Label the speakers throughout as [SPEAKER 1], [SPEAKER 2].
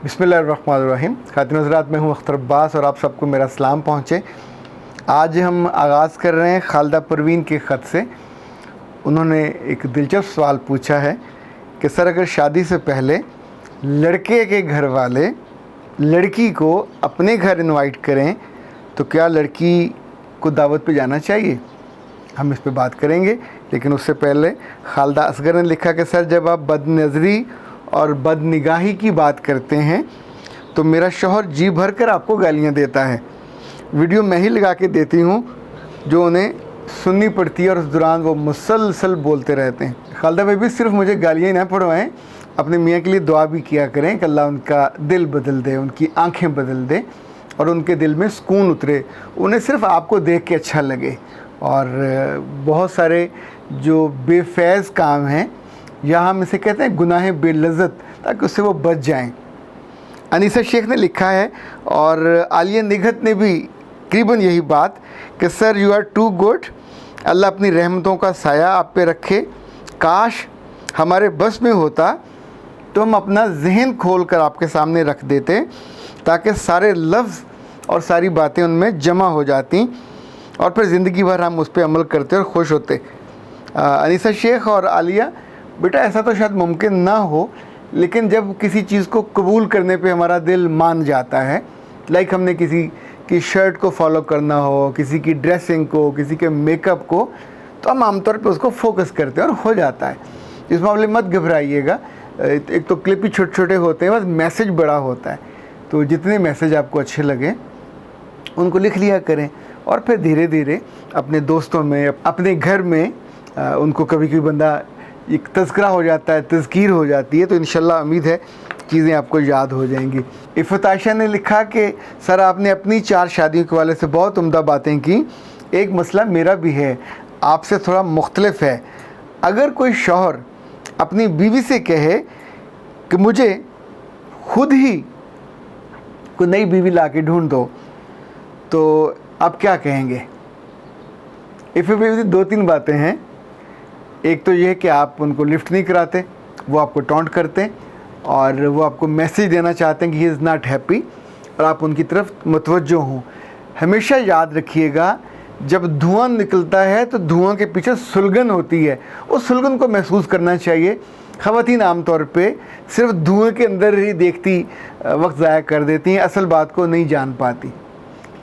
[SPEAKER 1] बिस्मिल्लाहिर्रहमानिर्रहीम। खातिन हज़रात, मैं हूँ अख्तर अब्बास और आप सबको मेरा सलाम पहुँचे। आज हम आगाज़ कर रहे हैं खालिदा परवीन के ख़त से। उन्होंने एक दिलचस्प सवाल पूछा है कि सर, अगर शादी से पहले लड़के के घर वाले लड़की को अपने घर इनवाइट करें तो क्या लड़की को दावत पे जाना चाहिए? हम इस पे बात करेंगे, लेकिन उससे पहले खालिदा असगर ने लिखा कि सर, जब आप बदनज़री और बदनिगाही की बात करते हैं तो मेरा शौहर जी भर कर आपको गालियाँ देता है। वीडियो मैं ही लगा के देती हूँ जो उन्हें सुननी पड़ती है और उस दौरान वो मुसलसल बोलते रहते हैं। खालिदा भाई भी सिर्फ मुझे गालियाँ ना पढ़वाएं, अपने मियाँ के लिए दुआ भी किया करें कि अल्लाह उनका दिल बदल दे, उनकी आंखें बदल दे और उनके दिल में सुकून उतरे, उन्हें सिर्फ आपको देख के अच्छा लगे। और बहुत सारे जो बेफैज़ काम हैं, या हम इसे कहते हैं गुनाह बेलज़्ज़त, ताकि उससे वो बच जाएं। अनीसा शेख ने लिखा है और आलिया निघत ने भी करीबन यही बात कि sir, you are too good, Allah अपनी रहमतों का साया आप पे रखे। काश हमारे बस में होता तो हम अपना जहन खोल कर आपके सामने रख देते, ताकि सारे लफ्ज़ और सारी बातें उनमें जमा हो जाती और फिर ज़िंदगी भर हम उस पर अमल करते और खुश होते। अनीसा शेख और आलिया, बेटा ऐसा तो शायद मुमकिन ना हो, लेकिन जब किसी चीज़ को कबूल करने पे हमारा दिल मान जाता है, लाइक हमने किसी की शर्ट को फॉलो करना हो, किसी की ड्रेसिंग को, किसी के मेकअप को, तो हम आमतौर पे उसको फोकस करते हैं और हो जाता है। इस मामले में मत घबराइएगा। एक तो क्लिप ही छोटे छोटे होते हैं, बस मैसेज बड़ा होता है। तो जितने मैसेज आपको अच्छे लगे उनको लिख लिया करें और फिर धीरे धीरे अपने दोस्तों में, अपने घर में उनको कभी कभी बंदा एक तज़किरा हो जाता है, तज़कीर हो जाती है, तो इंशाल्लाह उम्मीद है चीज़ें आपको याद हो जाएंगी। इफ़त आयशा ने लिखा कि सर, आपने अपनी 4 शादियों के वाले से बहुत उम्दा बातें की। एक मसला मेरा भी है, आपसे थोड़ा मुख्तलिफ है। अगर कोई शौहर अपनी बीवी से कहे कि मुझे खुद ही कोई नई बीवी ला के ढूँढ दो, तो आप क्या कहेंगे? इफ़ 2-3 बातें हैं। एक तो ये कि आप उनको लिफ्ट नहीं कराते, वो आपको टॉन्ट करते हैं और वो आपको मैसेज देना चाहते हैं कि ही इज़ नॉट हैप्पी, और आप उनकी तरफ मुतवज्जो हों। हमेशा याद रखिएगा, जब धुआं निकलता है तो धुआं के पीछे सुलगन होती है, उस सुलगन को महसूस करना चाहिए। ख़वातीन आमतौर पे सिर्फ धुएं के अंदर ही देखती वक्त ज़ाया कर देती हैं, असल बात को नहीं जान पाती।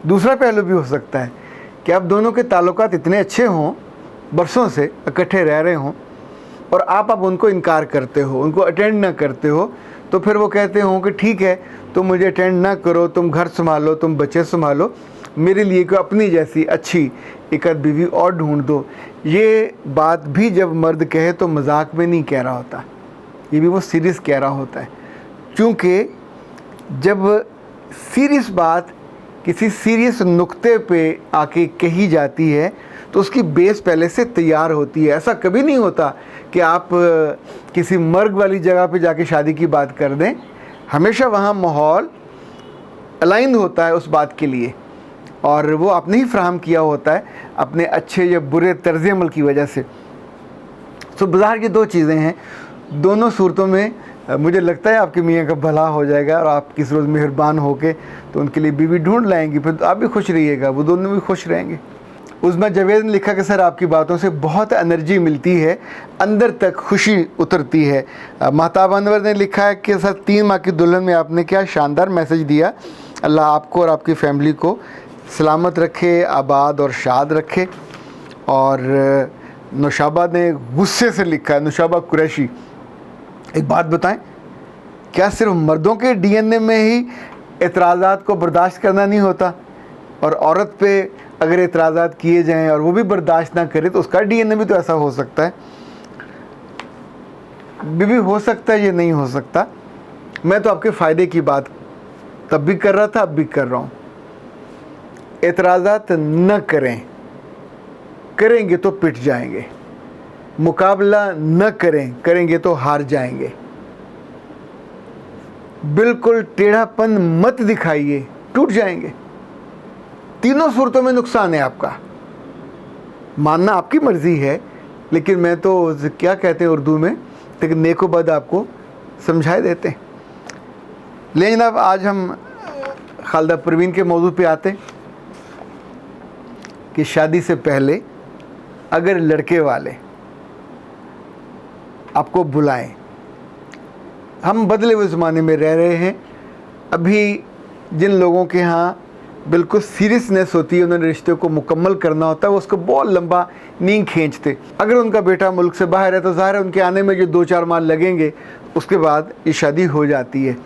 [SPEAKER 1] दूसरा पहलू भी हो सकता है कि आप दोनों के ताल्लुकात इतने अच्छे हों, बरसों से इकट्ठे रह रहे हों, और आप उनको इनकार करते हो, उनको अटेंड ना करते हो, तो फिर वो कहते हो कि ठीक है, तुम मुझे अटेंड ना करो, तुम घर संभालो, तुम बच्चे संभालो, मेरे लिए कोई अपनी जैसी अच्छी एक आध बीवी और ढूंढ दो। ये बात भी जब मर्द कहे तो मजाक में नहीं कह रहा होता, ये भी वो सीरियस कह रहा होता है। क्योंकि जब सीरियस बात किसी सीरियस नुक्ते पे आके कही जाती है तो उसकी बेस पहले से तैयार होती है। ऐसा कभी नहीं होता कि आप किसी मर्ग वाली जगह पे जाके शादी की बात कर दें। हमेशा वहाँ माहौल अलाइन होता है उस बात के लिए, और वो आपने ही फ्राहम किया होता है अपने अच्छे या बुरे तर्ज़ अमल की वजह से। तो बाज़ार की 2 चीज़ें हैं, दोनों सूरतों में मुझे लगता है आपके मियाँ का भला हो जाएगा और आप किस रोज़ मेहरबान होके तो उनके लिए बीवी ढूंढ लाएंगी, फिर तो आप भी खुश रहिएगा, वो दोनों भी खुश रहेंगे। उज़मा जावेद ने लिखा कि सर, आपकी बातों से बहुत एनर्जी मिलती है, अंदर तक खुशी उतरती है। महताब अनवर ने लिखा है कि सर, 3 माह की दुल्हन में आपने क्या शानदार मैसेज दिया। अल्लाह आपको और आपकी फैमिली को सलामत रखे, आबाद और शाद रखे। और नुशाबा ने गुस्से से लिखा है, नुशाबा कुरैशी, एक बात बताएं, क्या सिर्फ मर्दों के डीएनए में ही एतराज़ात को बर्दाश्त करना नहीं होता? और औरत पे अगर एतराज़ात किए जाएं और वो भी बर्दाश्त ना करे तो उसका डीएनए भी तो ऐसा हो सकता है। भी हो सकता है, ये नहीं हो सकता। मैं तो आपके फ़ायदे की बात तब भी कर रहा था, अब भी कर रहा हूँ। एतराज़ात न करें, करेंगे तो पिट जाएंगे। मुकाबला न करें, करेंगे तो हार जाएंगे। बिल्कुल टेढ़ापन मत दिखाइए, टूट जाएंगे। तीनों सूरतों में नुकसान है आपका। मानना आपकी मर्ज़ी है, लेकिन मैं तो क्या कहते हैं उर्दू में, लेकिन नेको बद आपको समझाए देते हैं। लेकिन जनाब आज हम खालदा परवीन के मौजू पे आते कि शादी से पहले अगर लड़के वाले आपको बुलाएं, हम बदले हुए ज़माने में रह रहे हैं। अभी जिन लोगों के यहाँ बिल्कुल सीरियसनेस होती है, उन्होंने रिश्ते को मुकम्मल करना होता है, वो उसको बहुत लंबा नींद खींचते। अगर उनका बेटा मुल्क से बाहर है तो ज़ाहिर है उनके आने में जो 2-4 माह लगेंगे उसके बाद ये शादी हो जाती है।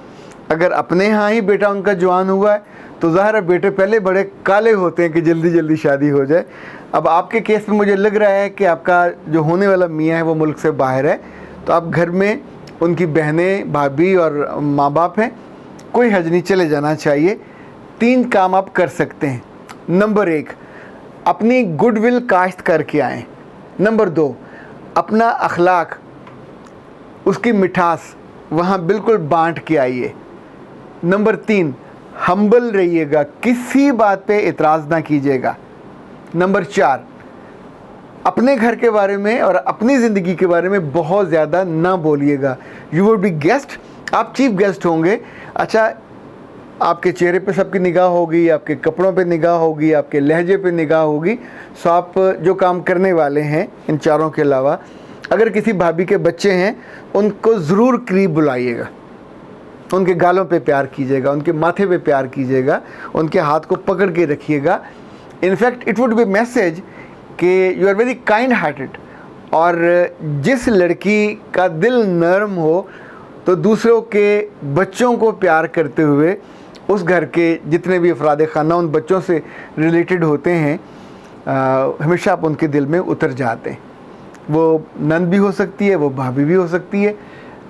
[SPEAKER 1] अगर अपने यहाँ ही बेटा उनका जवान हुआ है तो ज़ाहिर है बेटे पहले बड़े काले होते हैं कि जल्दी जल्दी शादी हो जाए। अब आपके केस में मुझे लग रहा है कि आपका जो होने वाला मियाँ है वो मुल्क से बाहर है, तो आप घर में उनकी बहनें, भाभी और माँ बाप हैं, कोई हर्ज नहीं, चले जाना चाहिए। 3 काम आप कर सकते हैं। नंबर 1, अपनी गुडविल काश्त करके आएँ। नंबर 2, अपना अखलाक, उसकी मिठास वहाँ बिल्कुल बांट के आइए। नंबर 3, हम्बल रहिएगा, किसी बात पे एतराज़ ना कीजिएगा। नंबर 4, अपने घर के बारे में और अपनी ज़िंदगी के बारे में बहुत ज़्यादा ना बोलिएगा। यू वुड बी गेस्ट, आप चीफ गेस्ट होंगे। अच्छा, आपके चेहरे पे सबकी निगाह होगी, आपके कपड़ों पे निगाह होगी, आपके लहजे पे निगाह होगी। सो आप जो काम करने वाले हैं इन चारों के अलावा, अगर किसी भाभी के बच्चे हैं उनको ज़रूर करीब बुलाइएगा, उनके गालों पे प्यार कीजिएगा, उनके माथे पे प्यार कीजिएगा, उनके हाथ को पकड़ के रखिएगा। In fact it would be message कि you are very kind hearted. और जिस लड़की का दिल नरम हो तो दूसरों के बच्चों को प्यार करते हुए उस घर के जितने भी अफराद खाना उन बच्चों से रिलेटेड होते हैं, हमेशा आप उनके दिल में उतर जाते हैं। वो नंद भी हो सकती है, वो भाभी भी हो सकती है।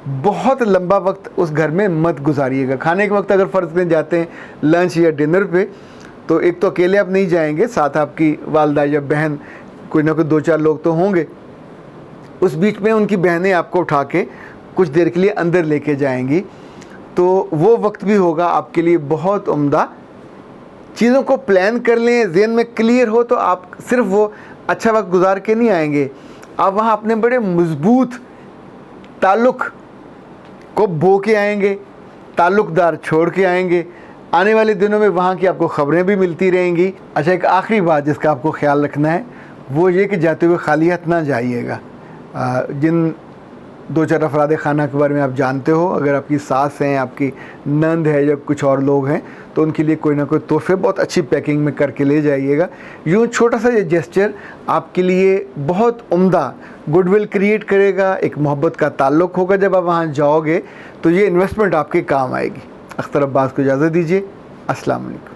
[SPEAKER 1] बहुत लंबा वक्त उस घर में मत गुजारिएगा। खाने के वक्त अगर फ़र्ज़ में जाते हैं लंच या डिनर पे, तो एक तो अकेले आप नहीं जाएंगे, साथ आपकी वालदा या बहन, कोई ना कोई 2-4 लोग तो होंगे। उस बीच में उनकी बहनें आपको उठा के कुछ देर के लिए अंदर लेके जाएंगी, तो वो वक्त भी होगा आपके लिए बहुत उम्दा। चीज़ों को प्लान कर लें, ज़हन में क्लियर हो, तो आप सिर्फ वो अच्छा वक्त गुजार के नहीं आएंगे, आप वहाँ अपने बड़े मजबूत ताल्लुक़ को बो के आएंगे, ताल्लुक़दार छोड़ के आएंगे। आने वाले दिनों में वहाँ की आपको ख़बरें भी मिलती रहेंगी। अच्छा, एक आखिरी बात जिसका आपको ख्याल रखना है वो ये कि जाते हुए खाली हाथ ना जाइएगा। जिन 2-4 अफराद खाना के बारे में आप जानते हो, अगर आपकी सास हैं, आपकी नंद है या कुछ और लोग हैं, तो उनके लिए कोई ना कोई तोहफे बहुत अच्छी पैकिंग में करके ले जाइएगा। यूँ छोटा सा ये जेस्चर आपके लिए बहुत उम्दा गुडविल क्रिएट करेगा, एक मोहब्बत का ताल्लुक़ होगा। जब आप वहाँ जाओगे तो ये इन्वेस्टमेंट आपके काम आएगी। अख्तर अब्बास को इजाज़त दीजिए। अस्सलाम वालेकुम।